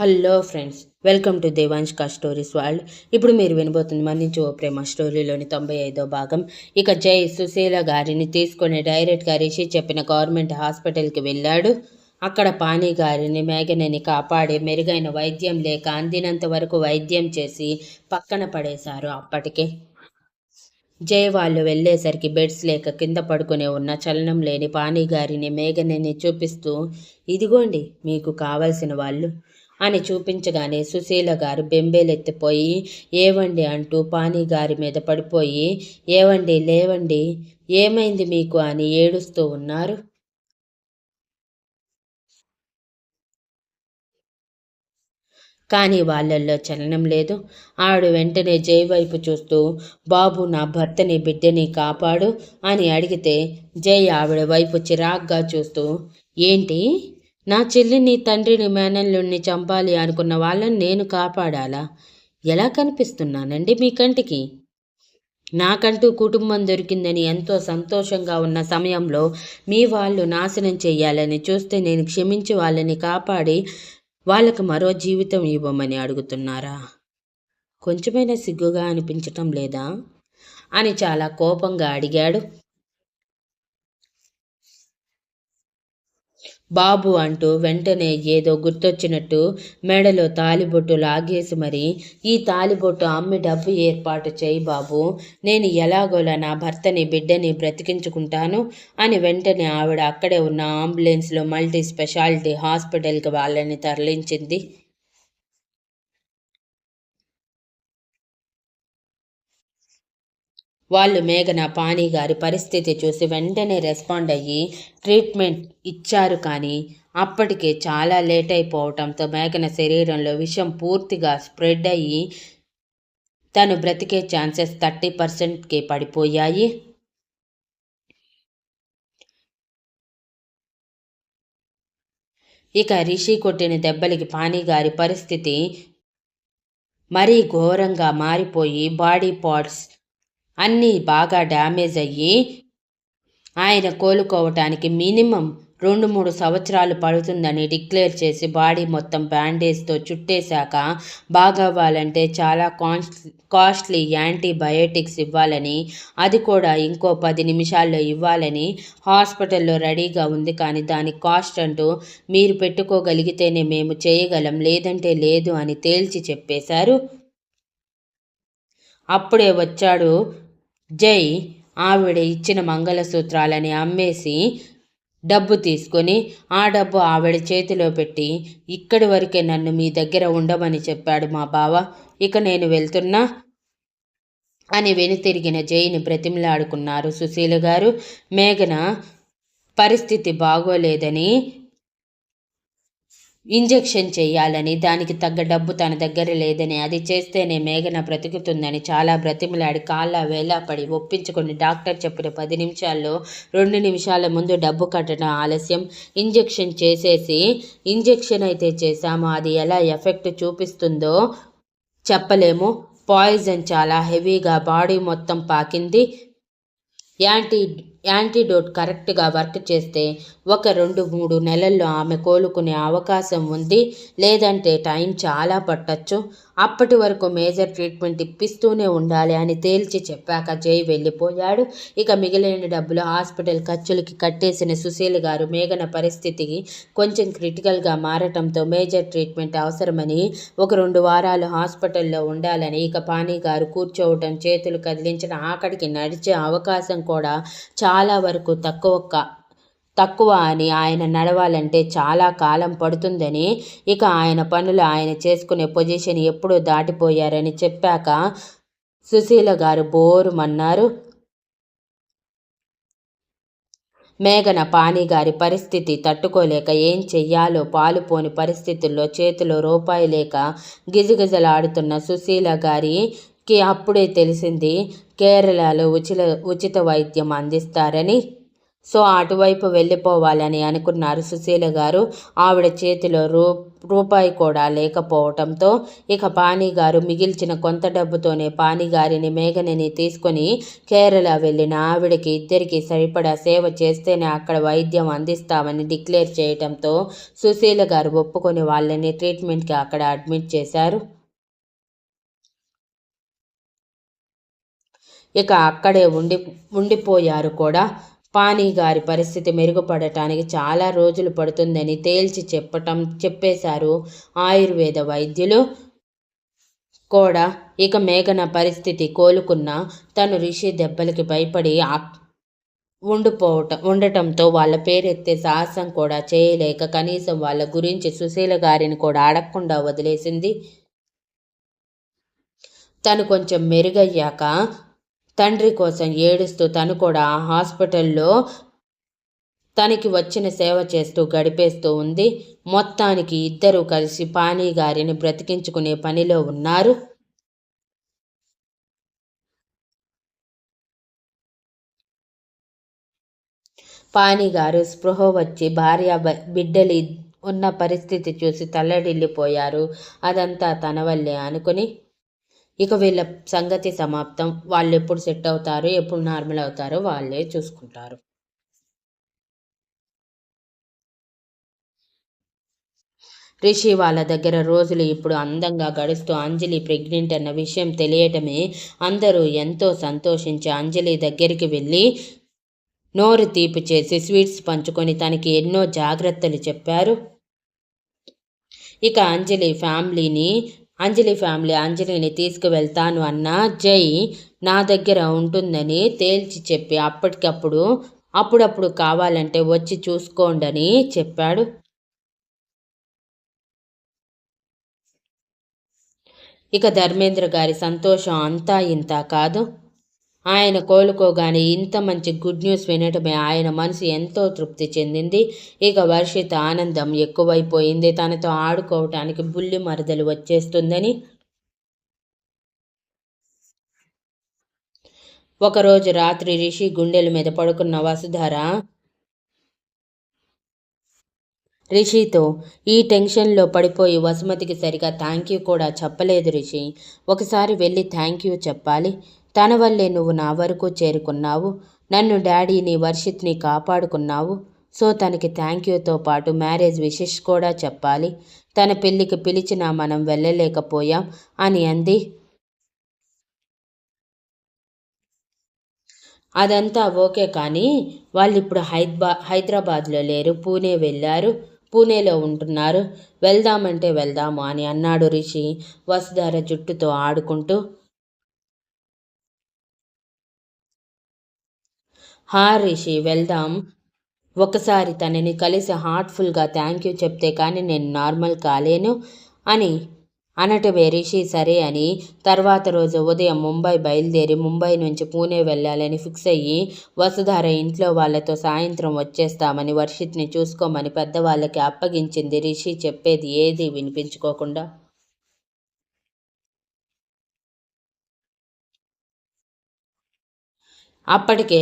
Hello friends, welcome to దేవాంష్కా stories world. ఇప్పుడు మీరు వినబోతుంది మన్నించు ఓ ప్రేమ స్టోరీలోని 95వ భాగం. ఇక జై సుశీల గారిని తీసుకొని డైరెక్ట్గా రిషి చెప్పిన గవర్నమెంట్ హాస్పిటల్కి వెళ్ళాడు. అక్కడ పానీ గారిని మేఘనని కాపాడి మెరుగైన వైద్యం లేక అందినంత వరకు వైద్యం చేసి పక్కన పడేశారు. అప్పటికే జై వాళ్ళు వెళ్ళేసరికి బెడ్స్ లేక కింద పడుకునే ఉన్న చలనం లేని పానీ గారిని మేఘనని చూపిస్తూ, ఇదిగోండి మీకు కావలసిన వాళ్ళు అని చూపించగానే సుశీల గారు బెంబేలెత్తిపోయి ఏవండి అంటూ పానీ గారి మీద పడిపోయి, ఏవండి లేవండి, ఏమైంది మీకు అని ఏడుస్తూ ఉన్నారు. కానీ వాళ్ళల్లో చలనం లేదు. ఆవిడ వెంటనే జై వైపు చూస్తూ, బాబు నా భర్తని బిడ్డని కాపాడు అని అడిగితే జై ఆవిడ వైపు చిరాగ్గా చూస్తూ, ఏంటి నా చెల్లిని తండ్రిని మేనల్లుణ్ణి చంపాలి అనుకున్న వాళ్ళని నేను కాపాడాలా? ఎలా కనిపిస్తున్నానండి మీ కంటికి? నాకంటూ కుటుంబం దొరికిందని ఎంతో సంతోషంగా ఉన్న సమయంలో మీ వాళ్ళు నాశనం చెయ్యాలని చూస్తే నేను క్షమించి వాళ్ళని కాపాడి వాళ్ళకు మరో జీవితం ఇవ్వమని అడుగుతున్నారా? కొంచెమైనా సిగ్గుగా అనిపించటం లేదా అని చాలా కోపంగా అడిగాడు. బాబు అంటూ వెంటనే ఏదో గుర్తొచ్చినట్టు మెడలో తాలిబొట్టు లాగేసి మరి, ఈ తాలిబొట్టు అమ్మి డబ్బు ఏర్పాటు చేయి బాబు, నేను ఎలాగోలా నా భర్తని బిడ్డని బ్రతికించుకుంటాను అని వెంటనే ఆవిడ అక్కడే ఉన్న అంబులెన్స్లో మల్టీ స్పెషాలిటీ హాస్పిటల్కి వాళ్ళని తరలించింది. వాళ్ళు మేఘన పానీ గారి పరిస్థితి చూసి వెంటనే రెస్పాండ్ అయ్యి ట్రీట్మెంట్ ఇచ్చారు. కానీ అప్పటికే చాలా లేట్ అయిపోవటంతో మేఘన శరీరంలో విషం పూర్తిగా స్ప్రెడ్ అయ్యి తను బ్రతికే ఛాన్సెస్ 30%కి పడిపోయాయి. ఇక రిషి కొట్టిన దెబ్బలకి పానీ గారి పరిస్థితి మరీ ఘోరంగా మారిపోయి బాడీ పార్ట్స్ అన్నీ బాగా డ్యామేజ్ అయ్యి ఆయన కోలుకోవటానికి మినిమం 2-3 సంవత్సరాలు పడుతుందని డిక్లేర్ చేసి బాడీ మొత్తం బ్యాండేజ్తో చుట్టేశాక బాగవ్వాలంటే చాలా కాస్ట్లీ యాంటీబయోటిక్స్ ఇవ్వాలని, అది కూడా ఇంకో 10 నిమిషాల్లో ఇవ్వాలని హాస్పిటల్లో రెడీగా ఉంది. కానీ దాని కాస్ట్ అంటూ మీరు పెట్టుకోగలిగితేనే మేము చేయగలం, లేదంటే లేదు అని తేల్చి చెప్పేశారు. అప్పుడే వచ్చాడు జై. ఆవిడ ఇచ్చిన మంగళసూత్రాలని అమ్మేసి డబ్బు తీసుకొని ఆ డబ్బు ఆవిడ చేతిలో పెట్టి, ఇక్కడి వరకే నన్ను మీ దగ్గర ఉండమని చెప్పాడు మా బావ, ఇక నేను వెళ్తున్నా అని వెనుతిరిగిన జైని బ్రతిమలాడుకున్నారు సుశీల గారు. మేఘన పరిస్థితి బాగోలేదని ఇంజెక్షన్ చేయాలని, దానికి తగ్గ డబ్బు తన దగ్గర లేదని, అది చేస్తేనే మేఘన బ్రతుకుతుందని చాలా బ్రతిమలాడి కాళ్ళ వేలాపడి ఒప్పించుకొని డాక్టర్ చెప్పిన 10 నిమిషాల్లో 2 నిమిషాల ముందు డబ్బు కట్టడం ఆలస్యం. ఇంజెక్షన్ చేసేసి, ఇంజెక్షన్ అయితే చేశాము, అది ఎలా ఎఫెక్ట్ చూపిస్తుందో చెప్పలేము. పాయిజన్ చాలా హెవీగా బాడీ మొత్తం పాకింది. యాంటీడోట్ కరెక్ట్గా వర్క్ చేస్తే 1-2-3 నెలల్లో ఆమె కోలుకునే అవకాశం ఉంది, లేదంటే టైం చాలా పట్టచ్చు. అప్పటి వరకు మేజర్ ట్రీట్మెంట్ ఇప్పిస్తూనే ఉండాలి అని తేల్చి చెప్పాక జై వెళ్ళిపోయాడు. ఇక మిగిలిన డబ్బులు హాస్పిటల్ ఖర్చులకి కట్టేసిన సుశీల గారు మేఘన పరిస్థితికి కొంచెం క్రిటికల్గా మారటంతో మేజర్ ట్రీట్మెంట్ అవసరమని 1-2 వారాలు హాస్పిటల్లో ఉండాలని, ఇక పానీ గారు కూర్చోవటం, చేతులు కదిలించడం, ఆఖడికి నడిచే అవకాశం కూడా చాలా వరకు తక్కువ అని, ఆయన నడవాలంటే చాలా కాలం పడుతుందని, ఇక ఆయన పనులు ఆయన చేసుకునే పొజిషన్ ఎప్పుడూ దాటిపోయారని చెప్పాక సుశీల గారు బోరుమన్నారు. మేఘన పానీ గారి పరిస్థితి తట్టుకోలేక ఏం చెయ్యాలో పాలుపోని పరిస్థితుల్లో చేతిలో రూపాయి లేక గిజగిజలాడుతున్న సుశీల గారికి అప్పుడే తెలిసింది కేరళలో ఉచిత వైద్యం అందిస్తారని. సో అటువైపు వెళ్ళిపోవాలని అనుకున్నారు సుశీల గారు. ఆవిడ చేతిలో రూపాయి కూడా లేకపోవటంతో ఇక పాణిగారు మిగిల్చిన కొంత డబ్బుతోనే పాణిగారిని మేఘనని తీసుకొని కేరళ వెళ్ళిన ఆవిడకి ఇద్దరికి సరిపడా సేవ చేస్తేనే అక్కడ వైద్యం అందిస్తామని డిక్లేర్ చేయటంతో సుశీల గారు ఒప్పుకొని వాళ్ళని ట్రీట్మెంట్కి అక్కడ అడ్మిట్ చేశారు. ఇక అక్కడే ఉండిపోయారు కూడా. పాణి గారి పరిస్థితి మెరుగుపడటానికి చాలా రోజులు పడుతుందని తేల్చి చెప్పేశారు ఆయుర్వేద వైద్యులు కూడా. ఇక మేఘన పరిస్థితి కోలుకున్న తను రిషి దెబ్బలకి భయపడి ఉండటంతో వాళ్ళ పేరెత్తే సాహసం కూడా చేయలేక కనీసం వాళ్ళ గురించి సుశీల గారిని కూడా అడగకుండా వదిలేసింది. తను కొంచెం మెరుగయ్యాక తండ్రి కోసం ఏడుస్తూ తను కూడా హాస్పిటల్లో తనకి వచ్చిన సేవ చేస్తూ గడిపేస్తూ ఉంది. మొత్తానికి ఇద్దరూ కలిసి పాణి గారిని బ్రతికించుకునే పనిలో ఉన్నారు. పాణి గారు స్పృహ వచ్చి భార్య బిడ్డలు ఉన్న పరిస్థితి చూసి తల్లడిల్లిపోయారు. అదంతా తన వల్లే అనుకుని ఇక వీళ్ళ సంగతి సమాప్తం. వాళ్ళు ఎప్పుడు సెట్ అవుతారు, ఎప్పుడు నార్మల్ అవుతారో వాళ్ళే చూసుకుంటారు. రిషి వాళ్ళ దగ్గర రోజులు ఇప్పుడు అందంగా గడుస్తూ అంజలి ప్రెగ్నెంట్ అన్న విషయం తెలియటమే అందరూ ఎంతో సంతోషించి అంజలి దగ్గరికి వెళ్ళి నోరు తీపి చేసి స్వీట్స్ పంచుకొని తనకి ఎన్నో జాగ్రత్తలు చెప్పారు. ఇక అంజలి ఫ్యామిలీ అంజలిని తీసుకువెళ్తాను అన్న జై నా దగ్గర ఉంటుందని తేల్చి చెప్పి అప్పుడప్పుడు కావాలంటే వచ్చి చూసుకోండని చెప్పాడు. ఇక ధర్మేంద్ర గారి సంతోషం అంతా ఇంత కాదు. ఆయన కోలుకోగానే ఇంత మంచి గుడ్ న్యూస్ వినటమే ఆయన మనసు ఎంతో తృప్తి చెందింది. ఇక వర్షిత ఆనందం ఎక్కువైపోయింది. తనతో ఆడుకోవటానికి బుల్లి మరదలు వచ్చేస్తుందని. ఒకరోజు రాత్రి రిషి గుండెల మీద పడుకున్న వసుధర రిషితో ఈ టెన్షన్లో పడిపోయి వసుమతికి సరిగా థ్యాంక్ యూ కూడా చెప్పలేదు. రిషి ఒకసారి వెళ్ళి థ్యాంక్ యూ చెప్పాలి. తన వల్లే నువ్వు నా వరకు చేరుకున్నావు. నన్ను డాడీని వర్షిత్ని కాపాడుకున్నావు. సో తనకి థ్యాంక్ యూతో పాటు మ్యారేజ్ విషెస్ కూడా చెప్పాలి. తన పెళ్ళికి పిలిచినా మనం వెళ్ళలేకపోయాం అని అంది. అదంతా ఓకే, కానీ వాళ్ళు ఇప్పుడు హైదరాబాద్లో లేరు, పూణే వెళ్ళారు. పూణేలో ఉంటున్నారు. వెళ్దామంటే వెళ్దాము అని అన్నాడు రిషి వసుధర జుట్టుతో ఆడుకుంటూ. హా రిషి వెళ్దాం. ఒకసారి తనని కలిసి హార్ట్ఫుల్గా థ్యాంక్ యూ చెప్తే కానీ నేను నార్మల్ కాలేను అని అనటమే రిషి సరే అని తర్వాత రోజు ఉదయం ముంబై బయలుదేరి ముంబై నుంచి పూణే వెళ్ళాలని ఫిక్స్ అయ్యి వసుధార ఇంట్లో వాళ్ళతో సాయంత్రం వచ్చేస్తామని వర్షిత్ని చూసుకోమని పెద్దవాళ్ళకి అప్పగించింది. రిషి చెప్పేది ఏది వినిపించుకోకుండా. అప్పటికే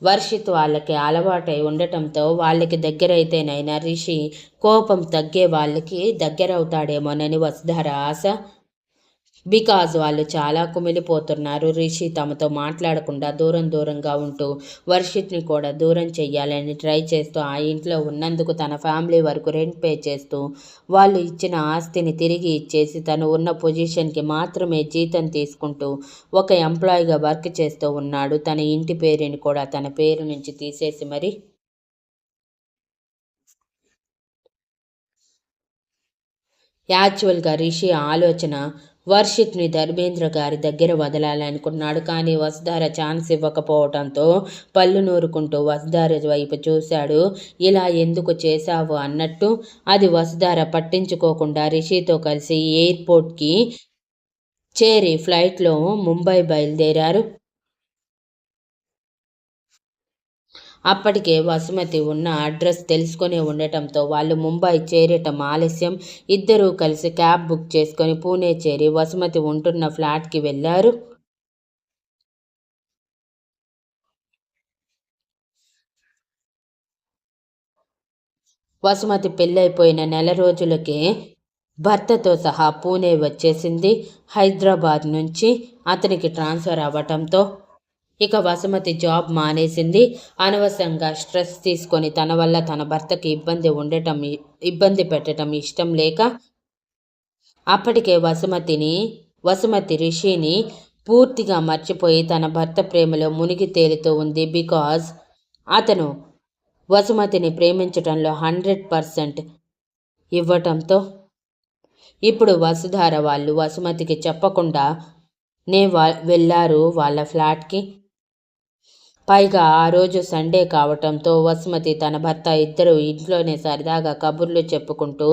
వర్షిత్ వాళ్ళకి అలవాటై ఉండటంతో వాళ్ళకి దగ్గరైతేనైనా రిషి కోపం తగ్గే వాళ్ళకి దగ్గరవుతాడేమోనని వసుధార ఆశ. బికాజ్ వాళ్ళు చాలా కుమిలిపోతున్నారు. రిషి తమతో మాట్లాడకుండా దూరంగా ఉంటూ వర్షిత్ని కూడా దూరం చెయ్యాలని ట్రై చేస్తూ ఆ ఇంట్లో ఉన్నందుకు తన ఫ్యామిలీ వరకు రెంట్ పే చేస్తూ వాళ్ళు ఇచ్చిన ఆస్తిని తిరిగి ఇచ్చేసి తను ఉన్న పొజిషన్కి మాత్రమే జీతం తీసుకుంటూ ఒక ఎంప్లాయీగా వర్క్ చేస్తూ ఉన్నాడు. తన ఇంటి పేరుని కూడా తన పేరు నుంచి తీసేసి మరి యాక్చువల్గా రిషి ఆలోచన వర్షిత్ని ధర్మేంద్ర గారి దగ్గర వదలాలనుకున్నాడు. కానీ వసుధార ఛాన్స్ ఇవ్వకపోవడంతో పళ్ళు నూరుకుంటూ వసుధార వైపు చూశాడు. ఇలా ఎందుకు చేశావు అన్నట్టు. అది వసుధార పట్టించుకోకుండా రిషితో కలిసి ఎయిర్పోర్ట్కి చేరి ఫ్లైట్లో ముంబై బయలుదేరారు. అప్పటికే వసుమతి ఉన్న అడ్రస్ తెలుసుకుని ఉండటంతో వాళ్ళు ముంబై చేరటం ఆలస్యం. ఇద్దరూ కలిసి క్యాబ్ బుక్ చేసుకొని పూణే చేరి వసుమతి ఉంటున్న ఫ్లాట్కి వెళ్ళారు. వసుమతి పెళ్ళైపోయిన నెల రోజులకే భర్తతో సహా పూణే వచ్చేసింది. హైదరాబాద్ నుంచి అతనికి ట్రాన్స్ఫర్ అవ్వటంతో ఇక వసుమతి జాబ్ మానేసింది. అనవసరంగా స్ట్రెస్ తీసుకొని తన వల్ల తన భర్తకి ఇబ్బంది పెట్టడం ఇష్టం లేక అప్పటికే వసుమతి రిషిని పూర్తిగా మర్చిపోయి తన భర్త ప్రేమలో మునిగి తేలుతూ ఉంది. బికాజ్ అతను వసుమతిని ప్రేమించటంలో 100% ఇవ్వటంతో ఇప్పుడు వసుధార వాళ్ళు వసుమతికి చెప్పకుండా వెళ్ళారు వాళ్ళ ఫ్లాట్కి. పైగా ఆ రోజు సండే కావటంతో వసుమతి తన భర్త ఇద్దరు ఇంట్లోనే సరదాగా కబుర్లు చెప్పుకుంటూ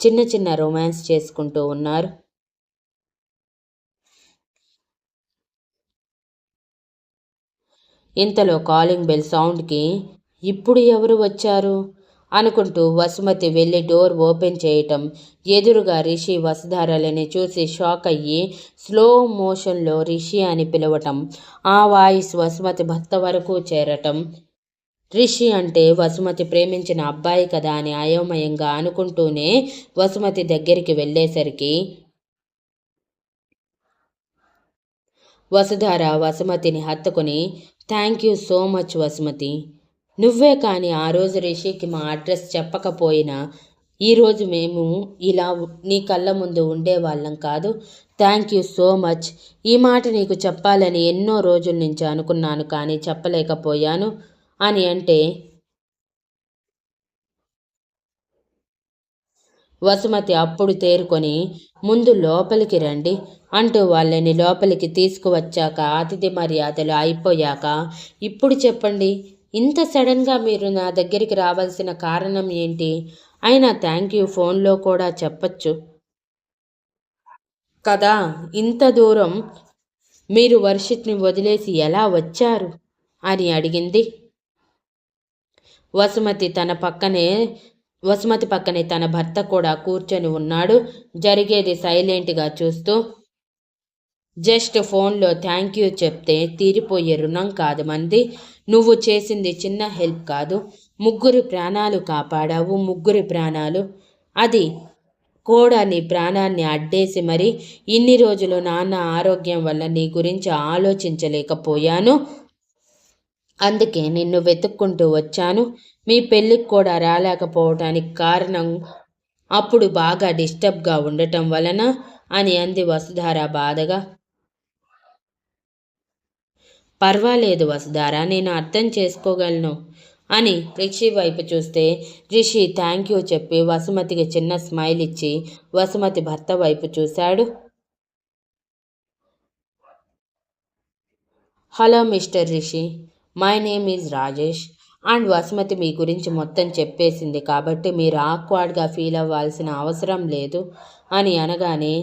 చిన్న చిన్న రొమాన్స్ చేసుకుంటూ ఉన్నారు. ఇంతలో కాలింగ్ బెల్ సౌండ్కి ఇప్పుడు ఎవరు వచ్చారు అనుకుంటూ వసుమతి వెళ్ళి డోర్ ఓపెన్ చేయటం, ఎదురుగా రిషి వసుధారలని చూసి షాక్ అయ్యి స్లో మోషన్లో రిషి అని పిలవటం, ఆ వాయిస్ వసుమతి భర్త వరకు చేరటం, రిషి అంటే వసుమతి ప్రేమించిన అబ్బాయి కదా అని అయోమయంగా అనుకుంటూనే వసుమతి దగ్గరికి వెళ్ళేసరికి వసుధార వసుమతిని హత్తుకుని, thank you so much Vasumathi, నువ్వే కానీ ఆ రోజు రిషికి మా అడ్రస్ చెప్పకపోయినా ఈరోజు మేము ఇలా నీ కళ్ళ ముందు ఉండేవాళ్ళం కాదు. Thank you so much. ఈ మాట నీకు చెప్పాలని ఎన్నో రోజుల నుంచి అనుకున్నాను కానీ చెప్పలేకపోయాను అని అంటే వసుమతి అప్పుడు తేరుకొని ముందు లోపలికి రండి అంటూ వాళ్ళని లోపలికి తీసుకువచ్చాక అతిథి మర్యాదలు అయిపోయాక ఇప్పుడు చెప్పండి, ఇంత సడన్గా మీరు నా దగ్గరికి రావాల్సిన కారణం ఏంటి? అయినా థ్యాంక్ యూ ఫోన్లో కూడా చెప్పచ్చు కదా. ఇంత దూరం మీరు వర్షిత్ని వదిలేసి ఎలా వచ్చారు అని అడిగింది. వసుమతి పక్కనే తన భర్త కూడా కూర్చొని ఉన్నాడు. జరిగేది సైలెంట్గా చూస్తూ, జస్ట్ ఫోన్లో థ్యాంక్ యూ చెప్తే తీరిపోయే రుణం కాదు మంది. నువ్వు చేసింది చిన్న హెల్ప్ కాదు, ముగ్గురి ప్రాణాలు కాపాడావు. ముగ్గురి ప్రాణాలు, అది కూడా నీ ప్రాణాన్ని అడ్డేసి మరి. ఇన్ని రోజులు నాన్న ఆరోగ్యం వల్ల నీ గురించి ఆలోచించలేకపోయాను. అందుకే నిన్ను వెతుక్కుంటూ వచ్చాను. మీ పెళ్ళికి కూడా రాలేకపోవటానికి కారణం అప్పుడు బాగా డిస్టర్బ్గా ఉండటం వలన అని అంది వసుధార బాధగా. పర్వాలేదు వసుధార, నేను అర్థం చేసుకోగలను అని రిషి వైపు చూస్తే రిషి థ్యాంక్ యూ చెప్పి వసుమతికి చిన్న స్మైల్ ఇచ్చి వసుమతి భర్త వైపు చూశాడు. Hello mister Rishi, my name is Rajesh and Vasumathi మీ గురించి మొత్తం చెప్పేసింది కాబట్టి మీరు ఆక్వర్డ్గా ఫీల్ అవ్వాల్సిన అవసరం లేదు అని అనగానే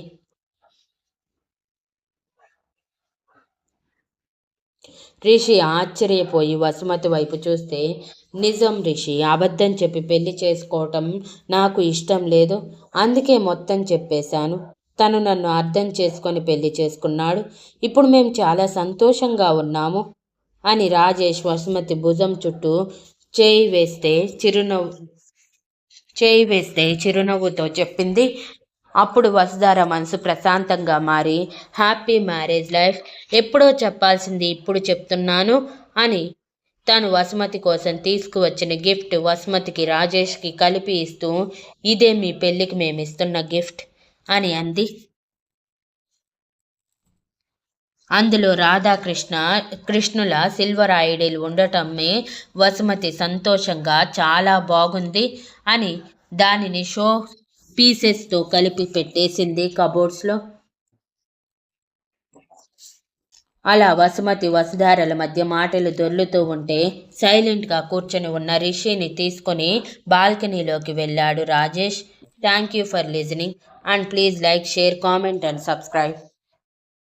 రిషి ఆశ్చర్యపోయి వసుమతి వైపు చూస్తే, నిజం రిషి, అబద్ధం చెప్పి పెళ్లి చేసుకోవటం నాకు ఇష్టం లేదు. అందుకే మొత్తం చెప్పేశాను. తను నన్ను అర్థం చేసుకొని పెళ్లి చేసుకున్నాడు. ఇప్పుడు మేము చాలా సంతోషంగా ఉన్నాము అని రాజేష్ వసుమతి భుజం చుట్టూ చేయి వేస్తే చిరునవ్వుతో చెప్పింది. అప్పుడు వసుధార మనసు ప్రశాంతంగా మారి హ్యాపీ మ్యారేజ్ లైఫ్, ఎప్పుడో చెప్పాల్సింది ఇప్పుడు చెప్తున్నాను అని తను వసుమతి కోసం తీసుకువచ్చిన గిఫ్ట్ వసుమతికి రాజేష్కి కలిపి ఇస్తూ, ఇదే మీ పెళ్ళికి మేమిస్తున్న గిఫ్ట్ అని అంది. అందులో కృష్ణుల సిల్వర్ ఐడిల్ ఉండటమే వసుమతి సంతోషంగా చాలా బాగుంది అని దానిని షో పీసెస్తో కలిపి పెట్టేసింది కబోర్డ్స్లో. అలా వసుధారల మధ్య మాటలు దొర్లుతూ ఉంటే సైలెంట్గా కూర్చొని ఉన్న రిషిని తీసుకొని బాల్కనీలోకి వెళ్ళాడు Rajesh. Thank you for listening and please like, share, comment and subscribe.